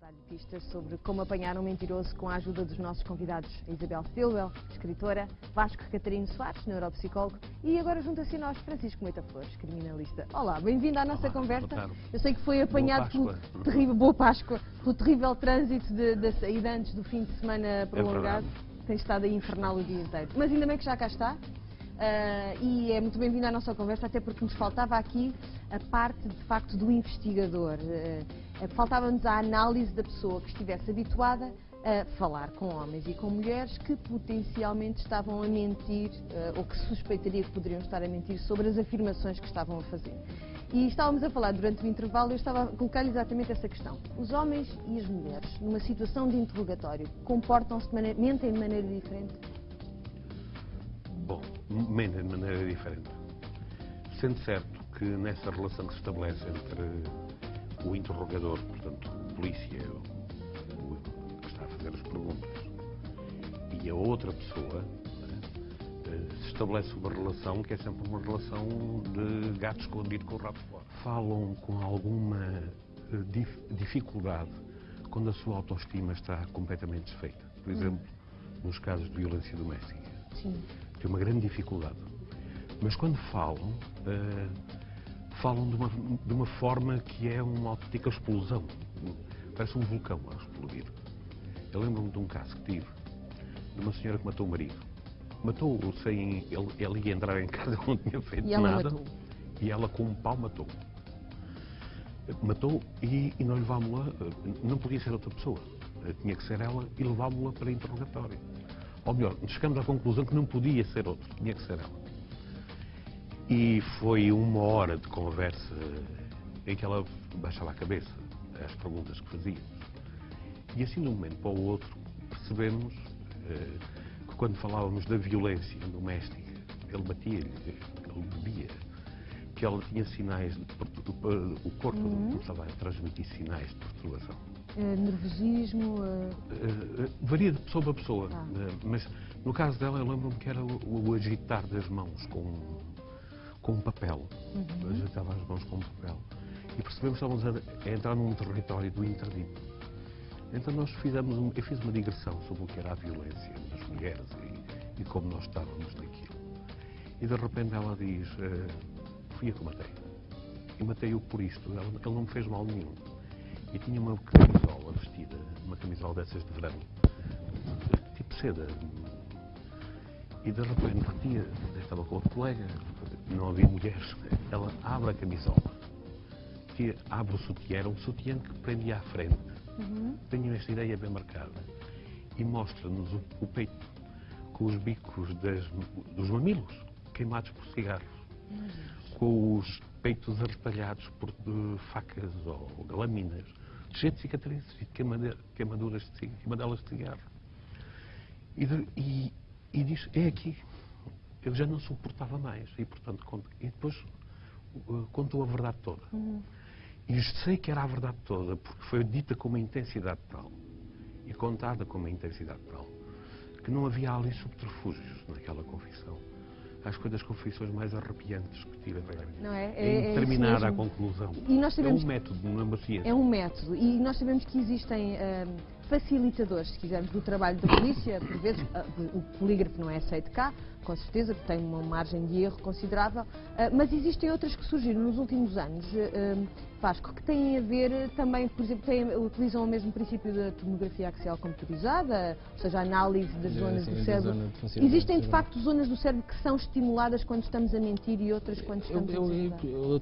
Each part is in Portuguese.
Dar-lhe pistas sobre como apanhar um mentiroso com a ajuda dos nossos convidados, a Isabel Stilwell, escritora, Vasco Catarino Soares, neuropsicólogo, e agora junta-se a nós Francisco Moita Flores, criminalista. Olá, bem-vindo à nossa conversa. Eu sei que foi apanhado pelo terrível, boa Páscoa, pelo terrível trânsito da saída antes do fim de semana prolongado. Tem estado aí infernal o dia inteiro. Mas ainda bem que já cá está. E é muito bem-vindo à nossa conversa, até porque nos faltava aqui a parte, de facto, do investigador. Faltava-nos a análise da pessoa que estivesse habituada a falar com homens e com mulheres que potencialmente estavam a mentir, ou que suspeitaria que poderiam estar a mentir sobre as afirmações que estavam a fazer. E estávamos a falar durante o intervalo, eu estava a colocar-lhe exatamente essa questão. Os homens e as mulheres, numa situação de interrogatório, comportam-se, mentem de maneira diferente? Bom, mentem de maneira diferente. Sendo certo que nessa relação que se estabelece entre o interrogador, portanto, o polícia, que está a fazer as perguntas, e a outra pessoa, se estabelece uma relação que é sempre uma relação de gato escondido com o rabo fora. Falam com alguma dificuldade quando a sua autoestima está completamente desfeita. Por exemplo, nos casos de violência doméstica. Sim. Tem uma grande dificuldade. Mas quando falam, falam de uma forma que é uma autêntica explosão. Parece um vulcão a explodir. Eu lembro-me de um caso que tive, de uma senhora que matou o marido. Matou-o sem ele ia entrar em casa, não tinha feito nada. Matou. E ela com um pau matou. Matou e nós levámos-la, não podia ser outra pessoa, tinha que ser ela, e levámos-la para interrogatório. Ou melhor, chegamos à conclusão que não podia ser outro, tinha que ser ela. E foi uma hora de conversa em que ela baixava a cabeça às perguntas que fazíamos. E assim, de um momento para o outro, percebemos que quando falávamos da violência doméstica, ele batia-lhe, ele bebia, que ela tinha sinais, o corpo começava a transmitir sinais de perturbação. Nervosismo? Varia de pessoa para pessoa, mas no caso dela eu lembro-me que era o agitar das mãos com um papel. Agitava as mãos com um papel. E percebemos que estávamos a entrar num território do interdito. Então eu fiz uma digressão sobre o que era a violência das mulheres e como nós estávamos naquilo. E de repente ela diz, fui eu que o matei. E matei-o por isto, ele não me fez mal nenhum. E tinha uma camisola vestida, uma camisola dessas de verão, tipo seda. E de repente, estava com outro colega, não havia mulheres, ela abre a camisola, abre o sutiã, era um sutiã que prendia à frente. Tenho esta ideia bem marcada. E mostra-nos o peito com os bicos dos mamilos queimados por cigarros, com os peitos arretalhados por facas ou lâminas, cheio de cicatrizes e queimaduras de cigarro. E diz, é aqui. Eu já não suportava mais. E, portanto, depois contou a verdade toda. E sei que era a verdade toda, porque foi dita com uma intensidade tal, e contada com uma intensidade tal, que não havia ali subterfúgios naquela confissão. Acho que foi das confissões mais arrepiantes que tive até agora. Não é? Em terminar a conclusão. E nós sabemos é um método, não é uma ciência. É um método. E nós sabemos que existem facilitadores, se quisermos, do trabalho da polícia. Por vezes o polígrafo não é aceito cá, com certeza, que tem uma margem de erro considerável. Mas existem outras que surgiram nos últimos anos, Vasco, que têm a ver também, por exemplo, utilizam o mesmo princípio da tomografia axial computurizada, ou seja, a análise das zonas do cérebro. Existem, de facto, zonas do cérebro que são estimuladas quando estamos a mentir e outras quando estamos a exagerar? Eu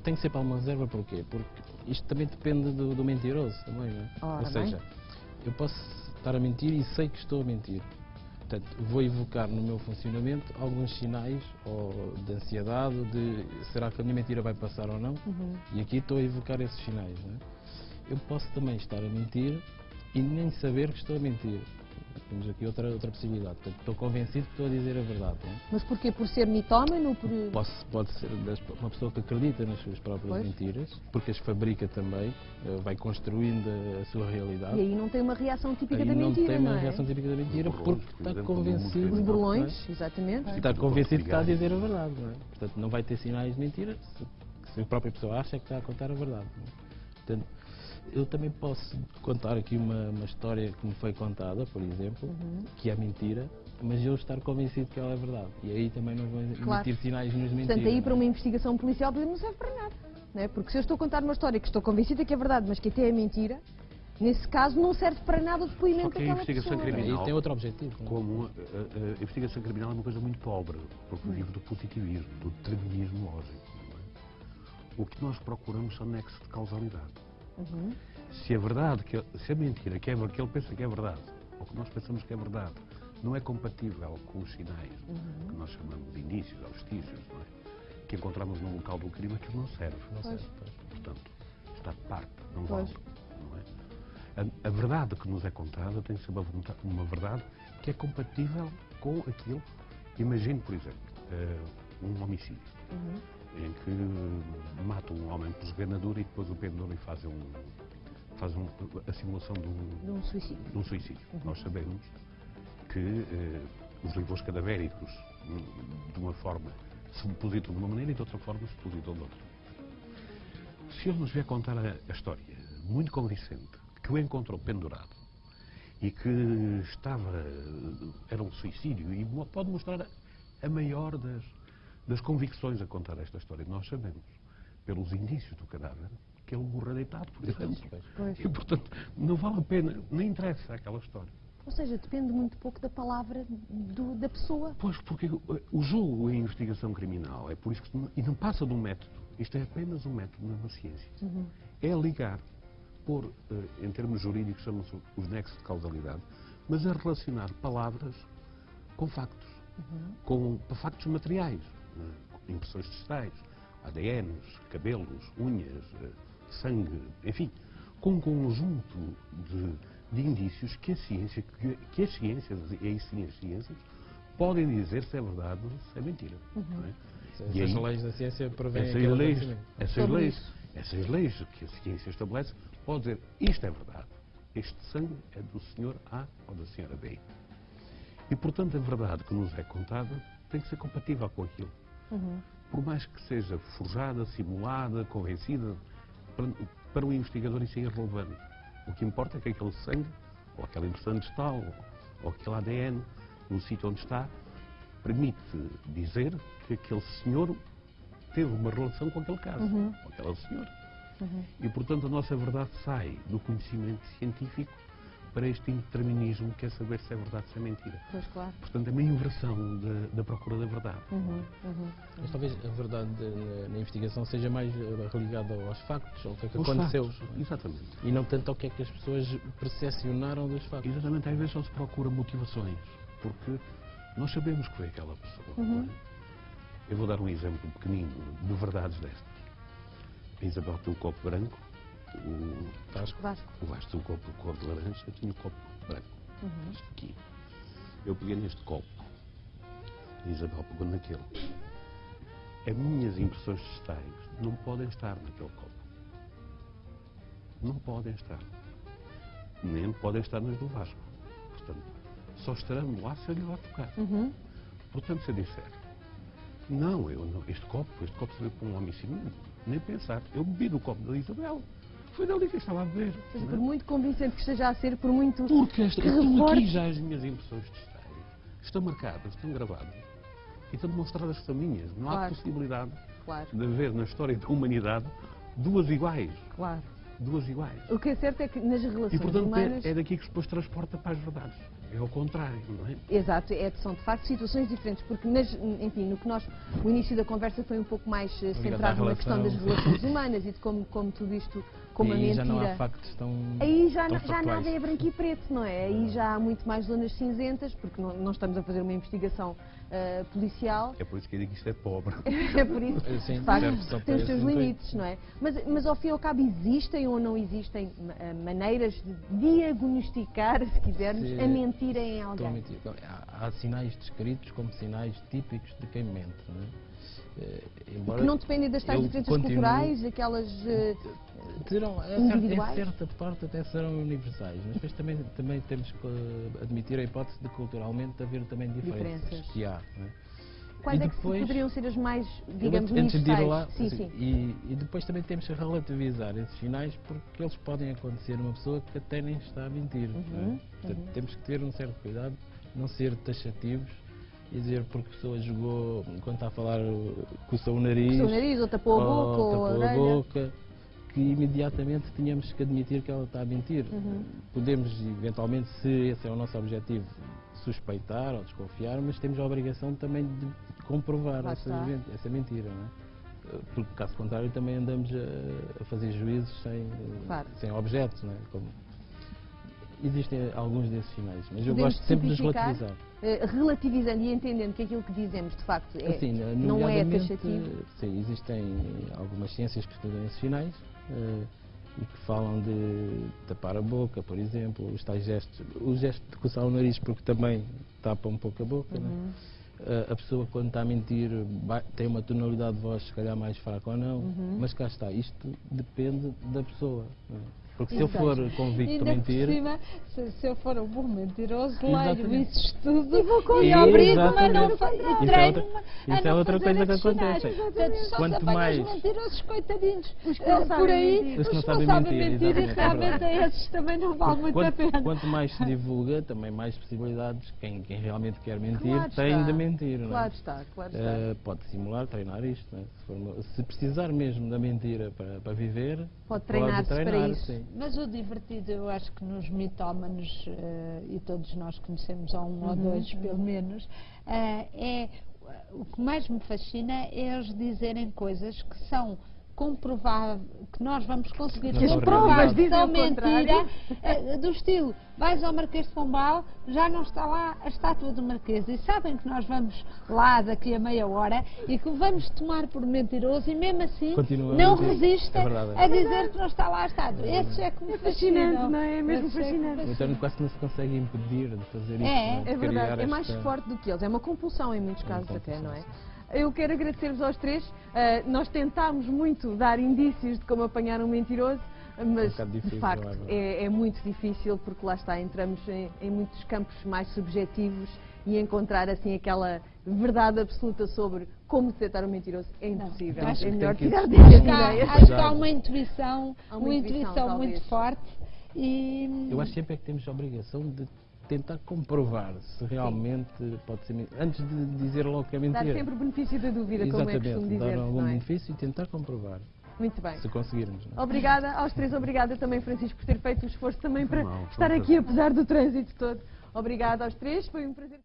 tenho sempre alguma reserva, porquê? Porque isto também depende do mentiroso, também, não é? Ou seja, eu posso estar a mentir e sei que estou a mentir. Portanto, vou evocar no meu funcionamento alguns sinais de ansiedade, de será que a minha mentira vai passar ou não? E aqui estou a evocar esses sinais, não é? Eu posso também estar a mentir e nem saber que estou a mentir. Temos aqui outra possibilidade. Portanto, estou convencido que estou a dizer a verdade. Não é? Mas porquê? Por ser mitómano? Pode ser uma pessoa que acredita nas suas próprias mentiras, porque as fabrica também, vai construindo a sua realidade. E aí não tem uma reação típica aí da mentira, não tem uma não é? reação típica da mentira, porque está convencido. Os burlões, exatamente. Está convencido que está a dizer a verdade. Não é? Portanto, não vai ter sinais de mentira se a própria pessoa acha que está a contar a verdade. Não é? Portanto, eu também posso contar aqui uma história que me foi contada, por exemplo, que é mentira, mas eu estar convencido que ela é verdade. E aí também não vou emitir sinais de mentira. Portanto, aí para uma investigação policial não serve para nada. Não é? Porque se eu estou a contar uma história que estou convencida que é verdade, mas que até é mentira, nesse caso não serve para nada o depoimento daquela pessoa. Criminal, e tem outro objetivo. Como a investigação criminal é uma coisa muito pobre, porque vive do positivismo, do determinismo lógico. Não é? O que nós procuramos são nexos de causalidade. Se a verdade, se a mentira que ele pensa que é verdade, ou que nós pensamos que é verdade, não é compatível com os sinais que nós chamamos de indícios ou vestígios, não é? Que encontramos no local do crime, aquilo não serve. Portanto, está de parte, não vale. Não é? A verdade que nos é contada tem que ser uma verdade que é compatível com aquilo. Imagine, por exemplo, um homicídio. Em que mata um homem por esganadura e depois o pendura e faz a simulação de um suicídio. Nós sabemos que os livros cadavéricos, de uma forma, se depositam de uma maneira e de outra forma se depositam de outra. Se ele nos vier contar a história muito convincente, que o encontrou pendurado e que era um suicídio, e pode mostrar a maior das convicções a contar esta história. Nós sabemos, pelos indícios do cadáver, que ele morreu deitado, por exemplo. E, portanto, não vale a pena, nem interessa aquela história. Ou seja, depende muito pouco da palavra da pessoa. Pois, porque o jogo em investigação criminal é por isso que e não passa de um método. Isto é apenas um método na ciência. É ligar, pôr, em termos jurídicos, chamam-se os nexos de causalidade, mas a relacionar palavras com factos, com factos materiais. Impressões digitais, ADNs, cabelos, unhas, sangue, enfim, com um conjunto de indícios que as ciências e aí sim as ciências podem dizer se é verdade ou se é mentira. Não é? E as leis da ciência prevêem essas leis que a ciência estabelece podem dizer isto é verdade, este sangue é do senhor A ou da senhora B. E portanto a verdade que nos é contada tem que ser compatível com aquilo. Por mais que seja forjada, simulada, convencida, para o investigador isso é irrelevante. O que importa é que aquele sangue, ou aquela impressão digital, ou aquele ADN, no sítio onde está, permite dizer que aquele senhor teve uma relação com aquele caso, com aquela senhora. E portanto a nossa verdade sai do conhecimento científico para este indeterminismo que é saber se é verdade ou se é mentira. Pois, claro. Portanto, é uma inversão da procura da verdade. Mas talvez a verdade na investigação seja mais religada aos factos, ao que é que aconteceu. Factos, exatamente. E não tanto ao que é que as pessoas percepcionaram dos factos. Exatamente, às vezes só se procura motivações, porque nós sabemos que foi aquela pessoa. Não é? Eu vou dar um exemplo pequenino de verdades destas. A Isabel tem um copo branco, o Vasco tem um copo de cor de laranja, eu tenho um copo branco. Este aqui. Eu peguei neste copo, a Isabel pegou naquele. As minhas impressões digitais não podem estar naquele copo. Não podem estar. Nem podem estar nas do Vasco. Portanto, só estarão lá se eu lhe lá tocar. Portanto, se eu disser, não, este copo serviu para um homicídio, nem pensar. Eu bebi do copo da Isabel. Foi dali que eu estava a beber. Seja, por muito convincente que esteja a ser, por muito... Porque aqui já as minhas impressões digitais estão marcadas, estão gravadas e estão demonstradas que são minhas. Não há possibilidade de haver na história da humanidade duas iguais. Duas iguais. O que é certo é que nas relações e, portanto, humanas... é daqui que se depois transporta para as verdades. É ao contrário, não é? Exato, são de facto situações diferentes, porque, enfim, o início da conversa foi um pouco mais centrado na questão das relações humanas e de como tudo isto como a E aí mentira. já não há factos tão Aí já, tão já factuais. nada é branco e preto, não é? Aí já há muito mais zonas cinzentas, porque não estamos a fazer uma investigação policial. É por isso que eu digo que isto é pobre. É por isso, Sim, de facto, serve só tem para os seus esse intuito. limites, não é? Mas ao fim e ao cabo existem ou não existem maneiras de diagnosticar, se quisermos, Se a mentira em Estou a alguém? mentir. Há sinais descritos como sinais típicos de quem mente, não é? Embora Que não dependem das tais eu diferenças continuo- culturais, aquelas... Terão, individuais? em certa parte até serão universais, mas depois também temos que admitir a hipótese de culturalmente haver também diferenças. Que há, não é? Quais E é que depois- poderiam ser as mais, digamos, antes de ir universais? lá, Sim, assim, sim. E depois também temos que relativizar esses sinais porque eles podem acontecer numa pessoa que até nem está a mentir. Não é? Portanto, temos que ter um certo cuidado, não ser taxativos e dizer porque a pessoa jogou, quando está a falar, coçou o nariz, O seu nariz, ou tapou a boca, ou a tapou a orelha. boca, que imediatamente tínhamos que admitir que ela está a mentir. Podemos, eventualmente, se esse é o nosso objetivo, suspeitar ou desconfiar, mas temos a obrigação também de comprovar Lá essa, está. essa mentira, não é? Porque, caso contrário, também andamos a fazer juízos Claro. sem objetos, não é? Existem alguns desses sinais, mas eu Podemos gosto sempre de os simplificar, relativizar. Relativizando e entendendo que aquilo que dizemos, de facto, Assim, não é nomeadamente, taxativo. Sim, existem algumas ciências que estudam esses sinais e que falam de tapar a boca, por exemplo, os tais gestos, o gesto de coçar o nariz porque também tapa um pouco a boca, não é? A pessoa quando está a mentir tem uma tonalidade de voz se calhar mais fraca ou não, mas cá está, isto depende da pessoa, não é? Porque se eu for convicto a Ainda por mentir... cima, se eu for um bom mentiroso, Exatamente. leio isso estudo E e obrigo-me a não Exatamente. treino-me Isso é outra coisa que esses sinais. acontece. Portanto, só Quanto se apanha mais- os mentirosos, coitadinhos, Os que não por sabem aí, mentir. Os que não os sabem sabem mentir, mentir e exatamente, é realmente verdade. a esses também não vale muito a pena. Quanto mais se divulga, também mais possibilidades quem realmente quer mentir Claro tem está. de mentir. Não é? Claro está, claro está. Pode simular, treinar isto. Não é? Se precisar mesmo da mentira para viver, Pode treinar-se para isso. sim. Mas o divertido, eu acho que nos mitómanos, e todos nós conhecemos a um ou dois pelo menos, o que mais me fascina é eles dizerem coisas que são comprováveis, que nós vamos conseguir Que as comprovar provas que dizem são o mentira, contrário. do estilo, vais ao Marquês de Pombal, já não está lá a estátua do Marquês e sabem que nós vamos lá daqui a meia hora e que vamos tomar por mentiroso e mesmo assim Continua a não mentir. resistem É verdade, é a verdade. dizer que não está lá a estátua. Esses é que me fascinante, fascinam. não é? É mesmo Esses que me fascinante. Então quase que não se consegue impedir de fazer isso. É, não É De verdade, criar é mais esta- forte do que eles. É uma compulsão em muitos É uma casos até, compulsão, não é? sim. Eu quero agradecer-vos aos três. Nós tentámos muito dar indícios de como apanhar um mentiroso, mas bocado difícil, de facto é verdade. é muito difícil porque lá está, entramos em muitos campos mais subjetivos e encontrar assim aquela verdade absoluta sobre como detectar um mentiroso é impossível. Acho É que melhor tem que tirar existir. dessas Acho que há- ideias. acho que há uma intuição, Há uma intuição, muito talvez. forte e Eu acho sempre é que temos a obrigação de tentar comprovar se realmente pode ser mentira. Antes de dizer logo que é mentira. Dar sempre o benefício da dúvida, como é Exatamente, costume dizer, dar algum não é? benefício e tentar comprovar, Muito bem. se conseguirmos. Não é? Obrigada aos três, obrigada também, Francisco, por ter feito o esforço também para Não, foi um estar aqui, prazer. apesar do trânsito todo. Obrigada aos três, foi um prazer.